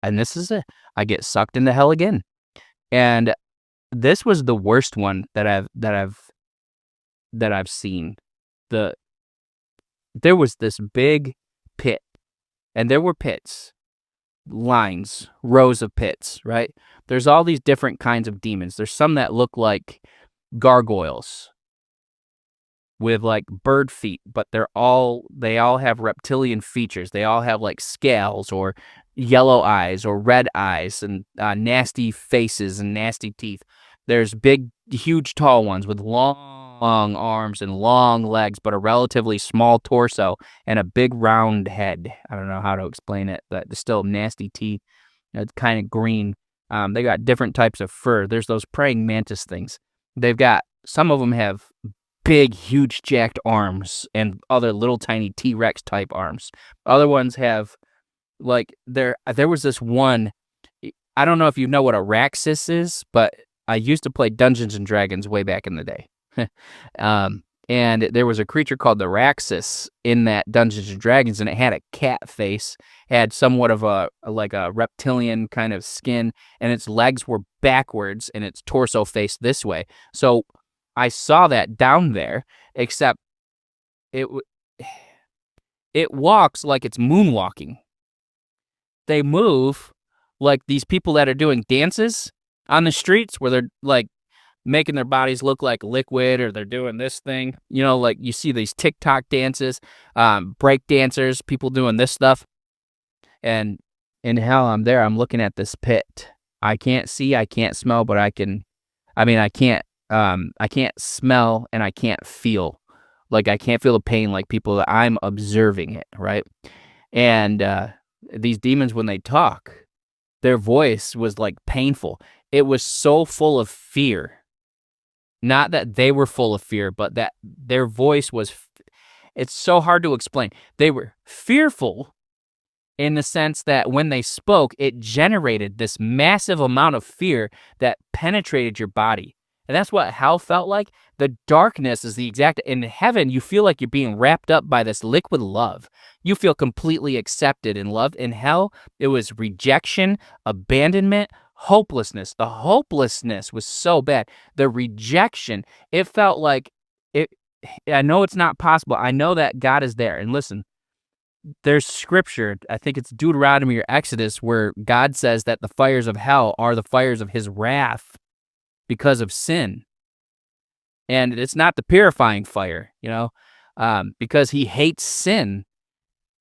and this is it. I get sucked into hell again. And this was the worst one that I've seen. The There was this big pit, and there were pits, lines, rows of pits, right? There's all these different kinds of demons. There's some that look like gargoyles with like bird feet, but they all have reptilian features. They all have like scales or yellow eyes or red eyes and nasty faces and nasty teeth. There's big, huge, tall ones with long arms and long legs, but a relatively small torso and a big round head. I don't know how to explain it, but there's still nasty teeth. It's kind of green. They got different types of fur. There's those praying mantis things. Some of them have big, huge, jacked arms and other little tiny T-Rex type arms. Other ones have, like, there was this one, I don't know if you know what a Raxus is, but I used to play Dungeons and Dragons way back in the day. And there was a creature called the Raxus in that Dungeons and Dragons, and it had a cat face, had somewhat of a reptilian kind of skin, and its legs were backwards and its torso faced this way. So I saw that down there, except it walks like it's moonwalking. They move like these people that are doing dances on the streets where they're like making their bodies look like liquid, or they're doing this thing, like you see these TikTok dances, break dancers, people doing this stuff. And in hell, I'm there, I'm looking at this pit. I can't see, I can't smell, but I can't smell and I can't feel. Like, I can't feel the pain like people that I'm observing it, right? And these demons, when they talk, their voice was like painful. It was so full of fear. Not that they were full of fear, but that their voice was, it's so hard to explain. They were fearful in the sense that when they spoke, it generated this massive amount of fear that penetrated your body. And that's what hell felt like. The darkness is the exact, in heaven, you feel like you're being wrapped up by this liquid love. You feel completely accepted and loved. In hell, it was rejection, abandonment, hopelessness. The hopelessness was so bad. The rejection, it felt like it. I know it's not possible. I know that God is there. And listen, there's scripture, I think it's Deuteronomy or Exodus, where God says that the fires of hell are the fires of his wrath because of sin. And it's not the purifying fire, because he hates sin.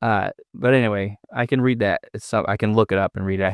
But anyway, I can read that. I can look it up and read it.